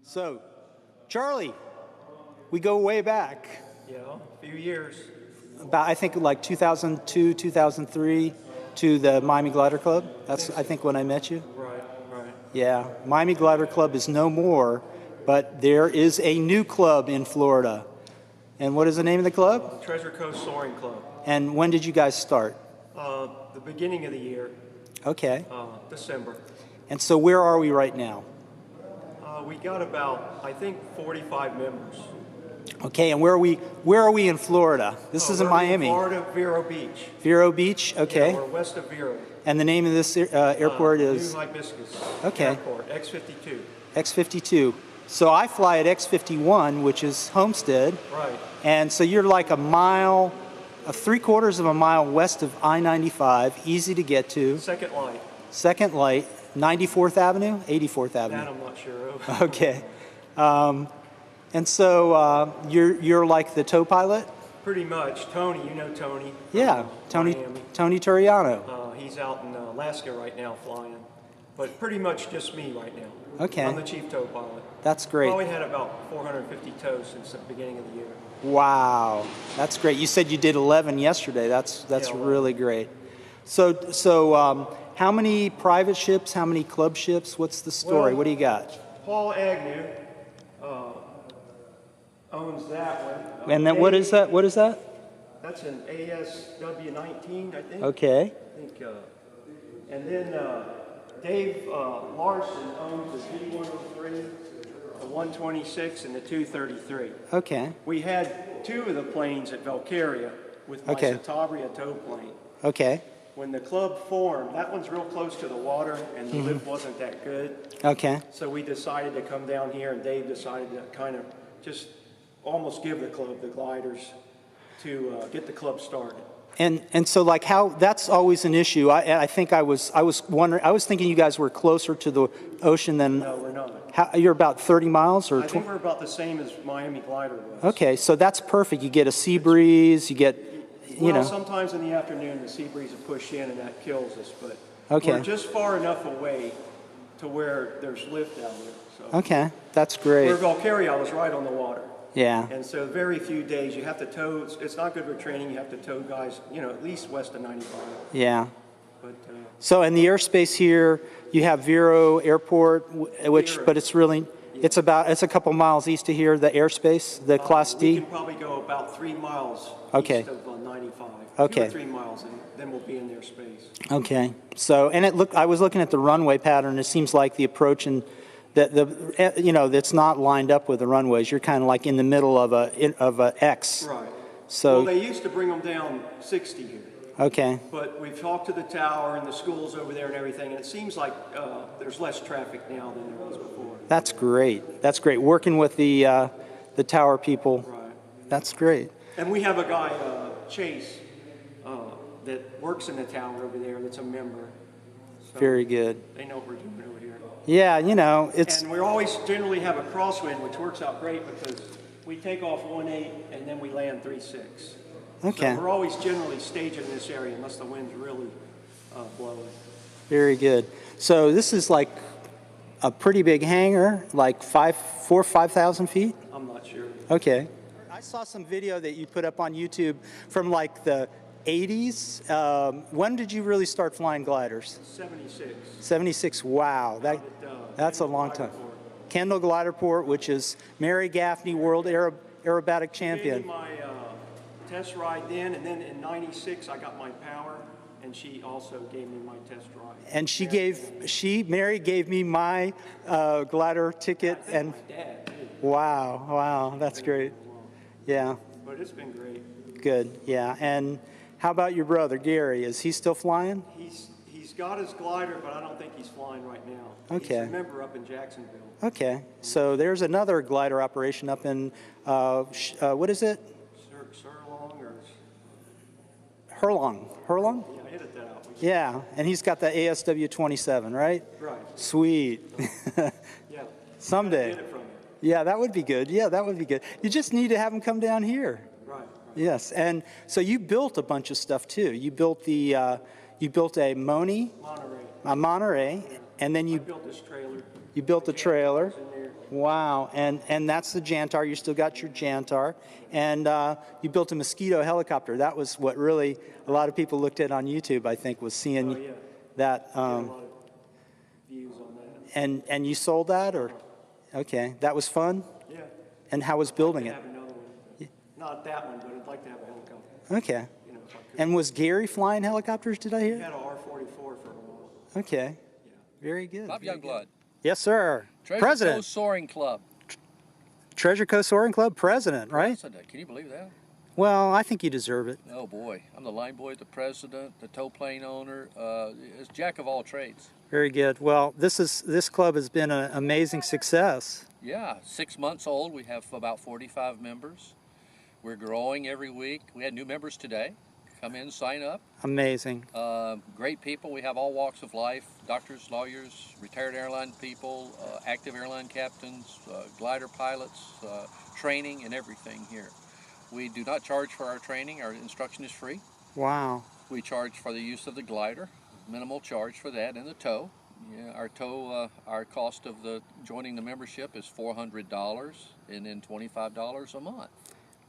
So, Charlie, we go way back. Yeah, a few years. About, I think, like 2002, 2003 to the Miami Glider Club. That's, I think, when I met you. Right, right. Yeah, Miami Glider Club is no more, but there is a new club in Florida. And what is the name of the club? Treasure Coast Soaring Club. And when did you guys start? The beginning of the year. Okay. December. And so where are we right now? We got about, I think, 45 members. Okay, and where are we in Florida? This isn't Miami. In Florida, Vero Beach. Vero Beach, okay. Yeah, we're west of Vero. And the name of this airport is? New Hibiscus Okay. Airport, X-52. X-52. So I fly at X-51, which is Homestead. Right. And so you're like a mile, 3/4 of a mile west of I-95, easy to get to. Second light. Second light, 94th Avenue, 84th Avenue. That I'm not sure of. Okay. And so you're like the tow pilot? Pretty much. Tony, you know Tony. Yeah, Tony Turiano. He's out in Alaska right now flying. But pretty much just me right now. Okay. I'm the chief tow pilot. That's great. Probably had about 450 tows since the beginning of the year. Wow, that's great. You said you did 11 yesterday. That's Yeah, really great. So how many private ships? How many club ships? What's the story? Well, what do you got? Paul Agnew owns that one. And then what is that? What is that? That's an ASW-19, I think. Okay. I think, and then Dave Larson owns the D103, the 126, and the 233. Okay. We had two of the planes at Valkyria with my Citabria tow plane. Okay. When the club formed, that one's real close to the water, and the lift wasn't that good. Okay. So we decided to come down here, and Dave decided to kind of just almost give the club the gliders to get the club started. And so like how that's always an issue. I think I was wondering. I was thinking you guys were closer to the ocean than. No, we're not. You're about 30 miles or. I think we're about the same as Miami Glider was. Okay, so that's perfect. You get a sea breeze. You get. Well, sometimes in the afternoon the sea breeze will push in and that kills us, but we're just far enough away to where there's lift out there. So. Okay, that's great. Where Valkyria was right on the water. Yeah. And so very few days you have to tow. It's not good for training. You have to tow guys, at least west of 95. Yeah. But so in the airspace here, you have Vero Airport, but it's really. It's a couple miles east of here, the airspace, the Class D? We can probably go about 3 miles east of 95. Okay. 2 or 3 miles, and then we'll be in their space. Okay. So, and I was looking at the runway pattern. It seems like the approach and that's not lined up with the runways. You're kind of like in the middle of a X. Right. So. Well, they used to bring them down 60 here. Okay. But we've talked to the tower and the schools over there and everything, and it seems like there's less traffic now than there was before. That's great. That's great. Working with the tower people. Right. That's great. And we have a guy, Chase, that works in the tower over there that's a member. So very good. They know what we're doing over here. Yeah, it's... And we always generally have a crosswind, which works out great because we take off 1-8 and then we land 3-6. Okay. So we're always generally staging in this area unless the wind's really blowing. Very good. So this is like a pretty big hangar, like 4,000 or 5,000 feet? I'm not sure. Okay. I saw some video that you put up on YouTube from like the 80s. When did you really start flying gliders? 76. 76, wow. That's a long time. Kendall Glider Port, which is Mary Gaffney World Aerobatic Champion. She gave me my test ride then, and then in 96 I got my power, and she also gave me my test ride. And Mary gave me my glider ticket. And my dad too. Wow, that's great. Yeah. But it's been great. Good, yeah. And how about your brother, Gary? Is he still flying? He's got his glider, but I don't think he's flying right now. Okay. He's a member up in Jacksonville. Okay. So there's another glider operation up in, what is it? Hurlong. Hurlong? Yeah, I edited that out. Yeah, and he's got the ASW-27, right? Right. Sweet. Yeah. Someday. Get it from you. Yeah, that would be good. Yeah, that would be good. You just need to have him come down here. Right. Yes, and so you built a bunch of stuff too. You built a Monterey, Monterey, and then I built this trailer. You built a trailer. Wow, and that's the Jantar. You still got your Jantar, and you built a Mosquito helicopter. That was what really a lot of people looked at on YouTube. I think was seeing Oh, yeah. that. Get a lot of views on that. And you sold that, or okay, that was fun. Yeah. And how was building it? Have another one. Not that one, but I'd like to have a helicopter. Okay. You know, if I could. And was Gary flying helicopters? Did I We hear? had a R-44 for a while. Okay. Yeah. Very good. Bob Youngblood. Yes, sir. Treasure President. Coast Soaring Club. Treasure Coast Soaring Club president, right? President. Can you believe that? Well, I think you deserve it. Oh boy, I'm the line boy, the president, the tow plane owner, it's jack of all trades. Very good. Well, this club has been an amazing success. Yeah, 6 months old. We have about 45 members. We're growing every week. We had new members today. Come in, sign up. Amazing. Great people. We have all walks of life: doctors, lawyers, retired airline people, active airline captains, glider pilots, training and everything here. We do not charge for our training. Our instruction is free. Wow. We charge for the use of the glider, minimal charge for that, and the tow. Yeah, our tow, our cost of joining the membership is $400, and then $25 a month.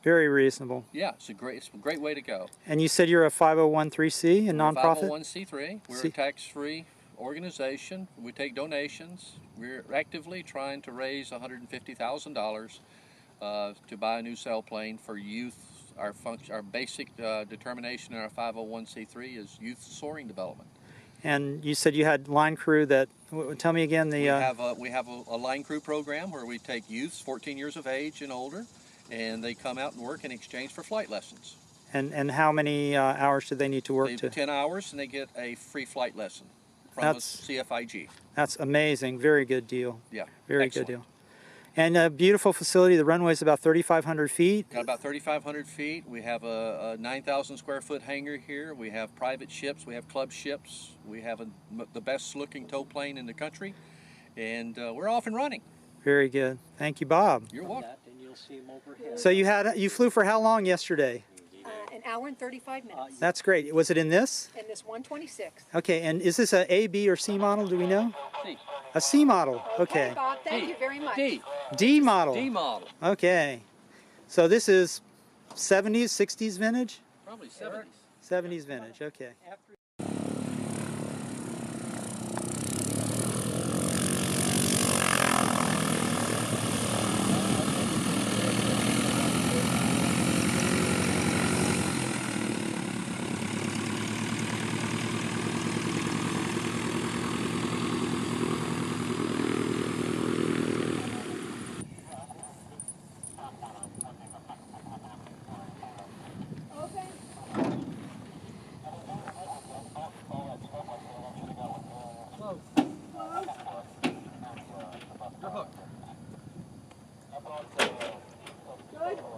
Very reasonable. Yeah, it's a great way to go. And you said you're a 501(c)(3), a nonprofit? 501c3. We're a tax-free organization. We take donations. We're actively trying to raise $150,000 to buy a new sailplane for youth. Our basic determination in our 501c3 is youth soaring development. And you said you had line crew that, tell me again the... We have a line crew program where we take youths 14 years of age and older, and they come out and work in exchange for flight lessons. And how many hours do they need to work They to? 10 hours, and they get a free flight lesson from CFIG. That's amazing. Very good deal. Yeah, Very excellent. good deal. And a beautiful facility. The runway is about 3,500 feet. Got about 3,500 feet. We have a 9,000 square foot hangar here. We have private ships. We have club ships. We have the best looking tow plane in the country. And we're off and running. Very good. Thank you, Bob. You're welcome. And you'll see them overhead. So you flew for how long yesterday? An hour and 35 minutes. That's great. Was it in this? And this 126. Okay, and is this a B, or C model? Do we know? C. A C model. Okay. Bob, thank you very much. D model. D model. Okay. So this is 70s, 60s vintage? Probably 70s. 70s vintage. Okay.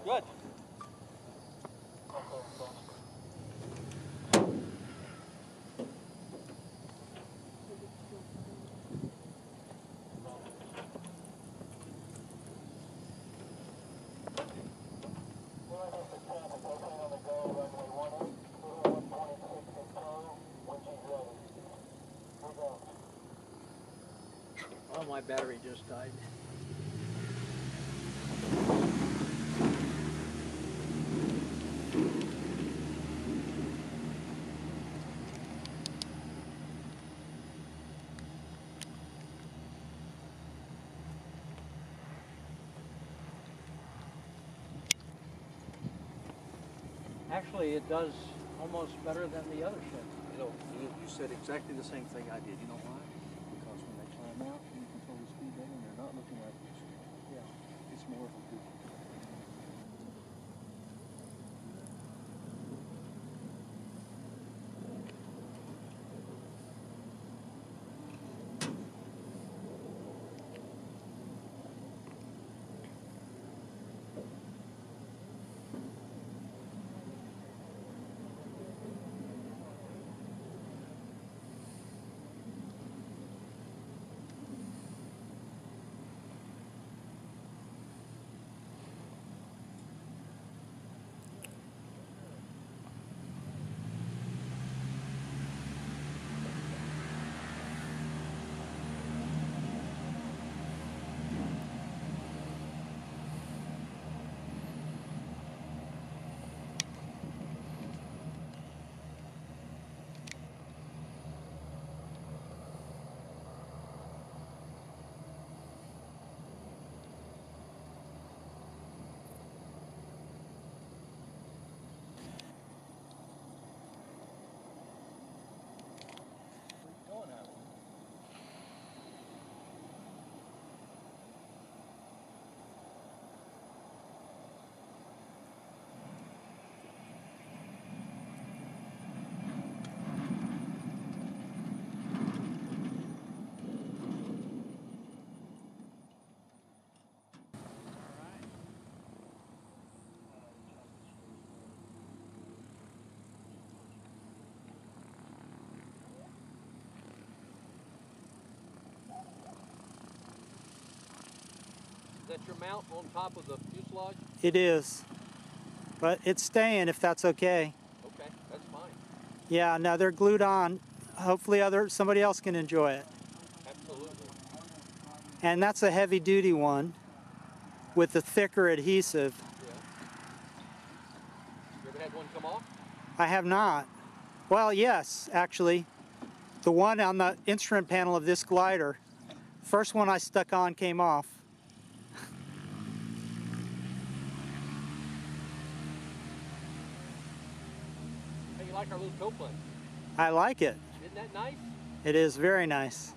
Good. Oh, my battery just died. Actually, it does almost better than the other ship. You know, you said exactly the same thing I did. You know why? Because when they climb out, you can control the speed better, and they're not looking like this. Yeah, it's more of a good. Is that your mount on top of the fuselage? It is. But it's staying if that's okay. Okay, that's fine. Yeah, no, they're glued on. Hopefully somebody else can enjoy it. Absolutely. And that's a heavy duty one with a thicker adhesive. Yeah. You ever had one come off? I have not. Well, yes, actually. The one on the instrument panel of this glider, first one I stuck on came off. Hey, you like our little copeland? I like it. Isn't that nice? It is very nice.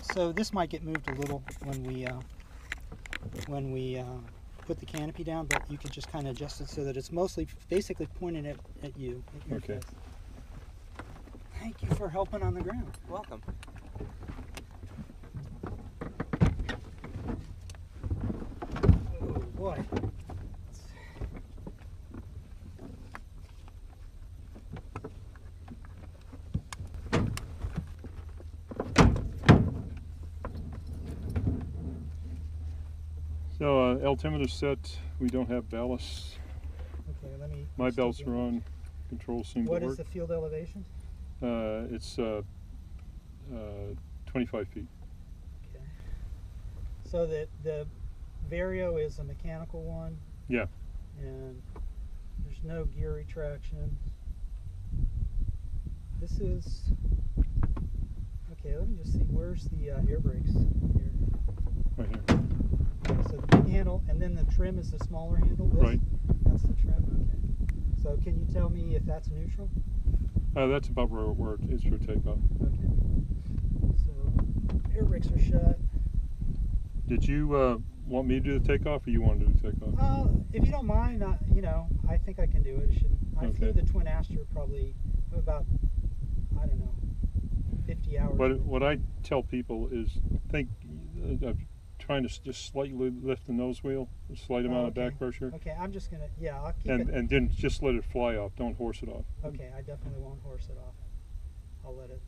So this might get moved a little when we put the canopy down, but you can just kind of adjust it so that it's mostly basically pointed at you. At your Okay. face. Thank you for helping on the ground. Welcome. Oh boy. So altimeter set, we don't have ballast. Okay, let me. My belts are on, controls seem What to is work. the field elevation? It's 25 feet. Okay. So the Vero is a mechanical one. Yeah. And there's no gear retraction. This is okay. Let me just see. Where's the air brakes here? Right here. Okay, so the big handle, and then the trim is the smaller handle. This? Right. That's the trim. Okay. So can you tell me if that's neutral? That's about where it is for takeoff. Okay. So air brakes are shut. Did you want me to do the takeoff, or you want to do the takeoff? If you don't mind, you know, I think I can do it. I flew Okay. the Twin Aster probably about, I don't know, 50 hours. What I tell people is think of trying to just slightly lift the nose wheel, a slight amount of back pressure, Okay, I'm just gonna, yeah, I'll keep it. and then just let it fly off. Don't horse it off. Okay, I definitely won't horse it off. I'll let it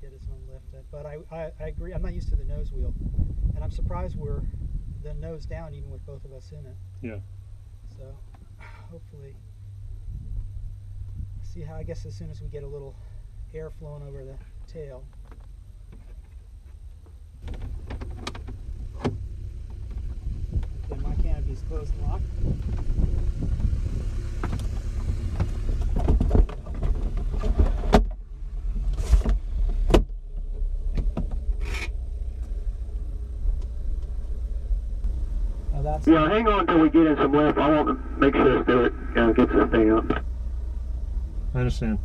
get its own lift. But I agree. I'm not used to the nose wheel, and I'm surprised we're the nose down even with both of us in it. Yeah. So hopefully, see how. I guess as soon as we get a little air flowing over the tail. Okay, my canopy's closed and locked. Yeah, hang on until we get in some lift. I want to make sure that it gets this thing up. I understand.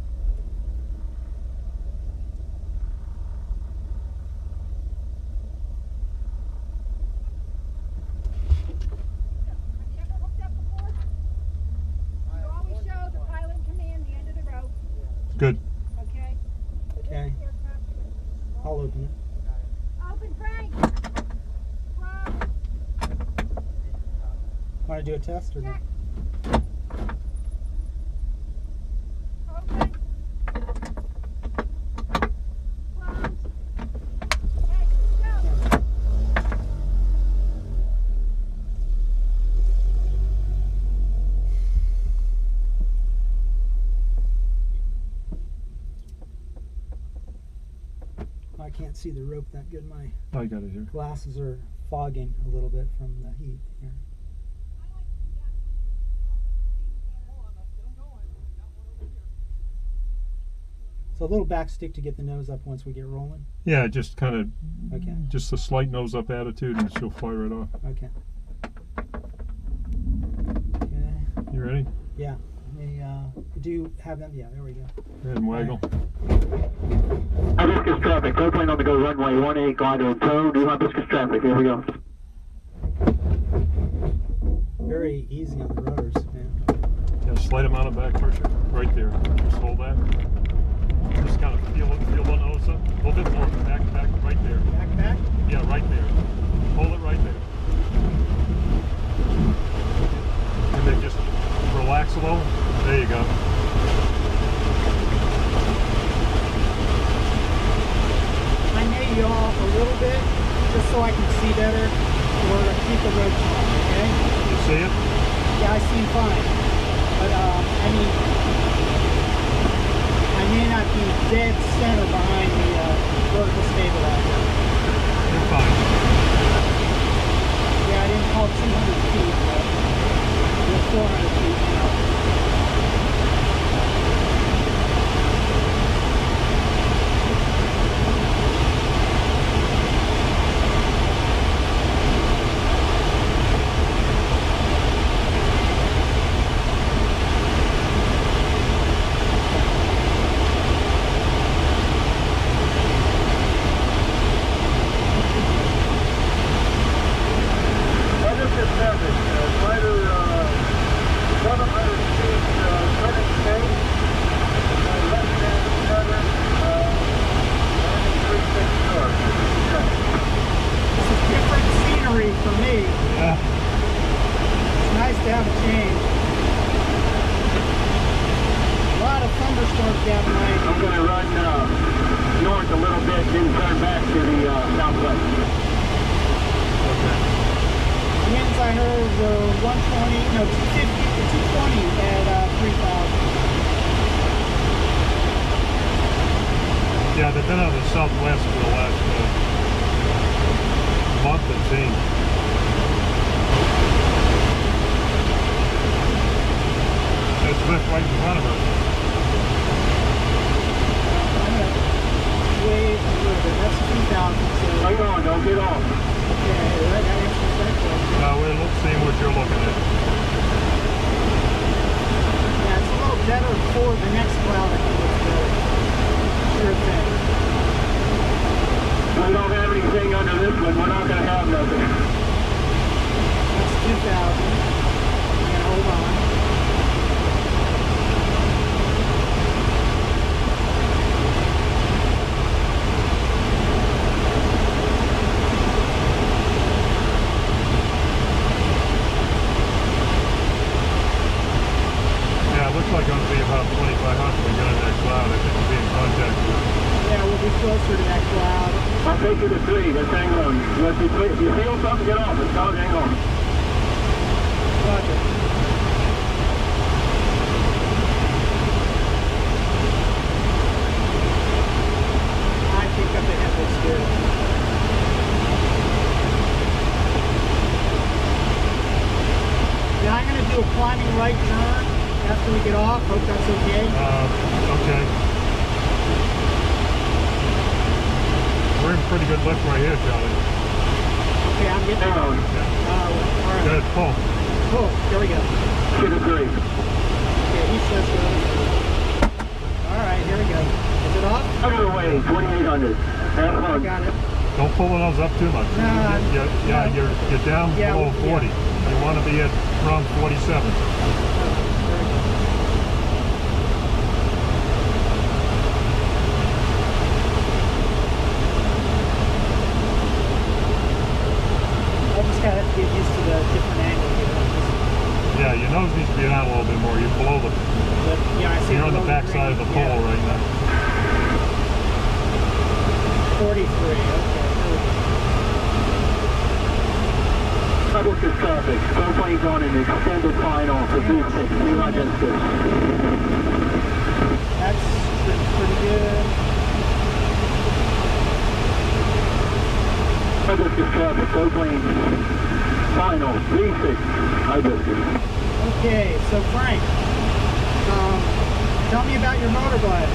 Have you ever hooked up before? You always show the pilot in command the end of the rope, Good. okay? Okay. Aircraft, I'll open it. open, Frank! Grob, Want to do a test or not? check. Open. Close. Hey, go! I can't see the rope that good. My I got it here. glasses are fogging a little bit from the heat here. So a little back stick to get the nose up once we get rolling. Yeah, just kind of, Okay. just a slight nose up attitude, and she'll fly right off. Okay. Okay. You ready? Yeah. Do you have them? Yeah, there we go. Go ahead and waggle. Hibiscus traffic, airplane on the go, runway 18, glider tow, new Hibiscus traffic, here we go. very easy on the rudders, man. Yeah, slight amount of back pressure. Right there. Just hold that. Just kind of feel the nose up. A little bit more. Back, right there. Back? Yeah, right there. Hold it right there. And then just relax a little. There you go. I may yaw off a little bit, just so I can see better, or keep the road calm, okay? You see it? Yeah, I seem fine. But, I mean, I may not be dead center behind the vertical stabilizer. You're fine. Yeah, I didn't call 200 feet, but we're 400 feet now. Yeah, they've been on the southwest for the last month, it seems. There's Swift right in front of us. Wait a little bit. That's 2,000. So Hang on, don't get off. okay, that answers that question. We're seeing what you're looking at. Yeah, it's a little better for the next cloud. I think it's better. Sure thing. We don't have anything under this one. We're not going to have nothing. That's 2,000. And hold on. Yeah, it looks like it's going to be about 2,500 when we get in that cloud. I think we'll be in contact with it. Yeah, we'll be closer to that cloud. I'll take you to 3. Just hang on. If you feel something, get off. It's not hang on. Roger. I think up ahead looks good. Now I'm going to do a climbing right turn after we get off. Hope that's okay. Okay. We're in pretty good lift right here, Charlie. Okay, I'm getting Hang on. all right. Good, pull. Cool. There we go. Get a 3. Okay, he says so. All right, here we go. Is it off? Out of the way, 2,800. Have I fun. got it. Don't pull the nose up too much. No, You're down Yeah, below 40. yeah. You want to be at around 47. I just gotta get used to the different angle here. Yeah, your nose needs to be down a little bit more. You're below the. Yeah, I see. You're on the below back side of the green. pole Yeah. right now. 43. Okay. Here we go. Hibiscus traffic. Airplane's on an extended final for Hibiscus. That's pretty good. Hibiscus traffic. Airplane final. 36. Hibiscus. Okay, so Frank, tell me about your motor glide.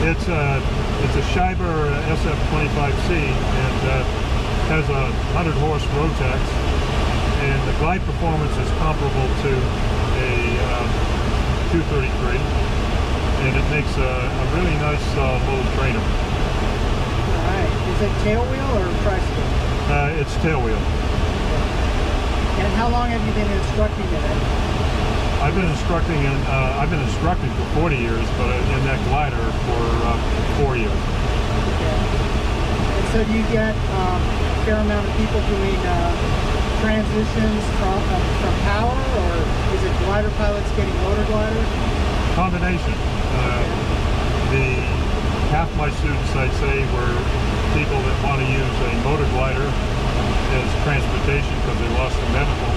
It's a Scheiber SF25C and has a 100 horse Rotax, and the glide performance is comparable to a 233, and it makes a really nice little trainer. All right, is it tail wheel or tri-stick? It's tail wheel. And how long have you been instructing in it? I've been instructing for 40 years, but in that glider for 4 years. Okay. And so do you get a fair amount of people doing transitions from power, or is it glider pilots getting motor gliders? Combination. The half my students, I'd say, were people that want to use a motor glider as transportation because they lost the medical,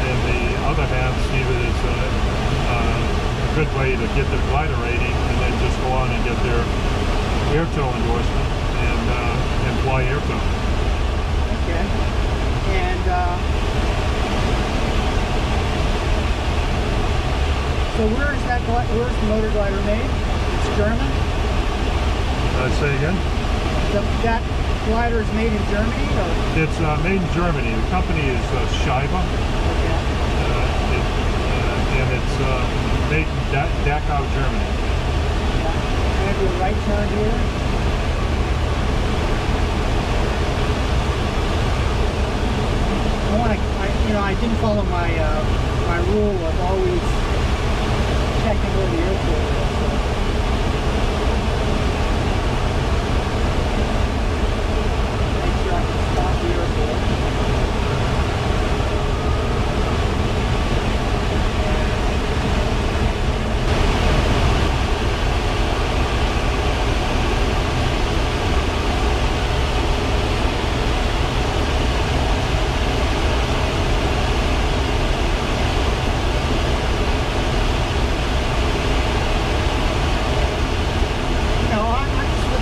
and the other half see that it's a good way to get their glider rating and then just go on and get their air tow endorsement and fly air tow. Okay. And so where's the motor glider made? It's German? Say again? That glider is made in Germany, or? It's made in Germany. The company is Scheibe, Okay. and it's made in Dachau, Germany. Yeah. And I do a right turn here. I didn't follow my my rule of always checking where the airport is. So. Make sure I can stop the airport.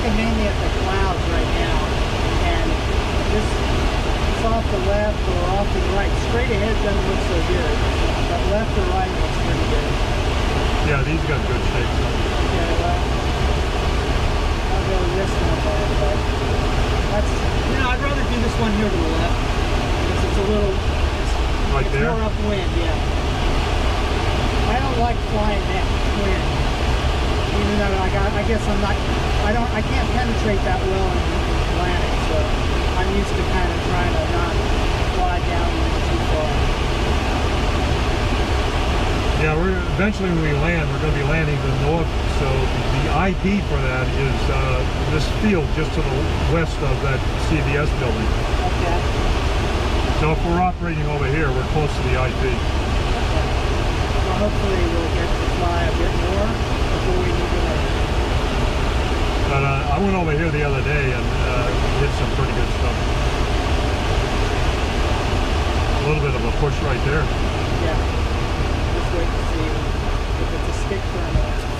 Mainly at the clouds right now, and this is off the left or off to the right. Straight ahead doesn't look so good, but left or right looks pretty good. Yeah, these got good shapes. Okay, well, I'll go this one there, but that's, I'd rather do this one here to the left, because it's a little, Right it's there? more upwind, yeah. I don't like flying that wind. Even though I guess I can't penetrate that well in the Atlantic, so I'm used to kind of trying to not fly downwind too far. Yeah, eventually when we land, we're going to be landing to the north, so the IP for that is this field just to the west of that CBS building. Okay. So if we're operating over here, we're close to the IP. Okay. Well, hopefully we'll get to fly a bit more before we need to land. But I went over here the other day and hit some pretty good stuff. A little bit of a push right there. Yeah. Just wait to see if it's a stick for or not.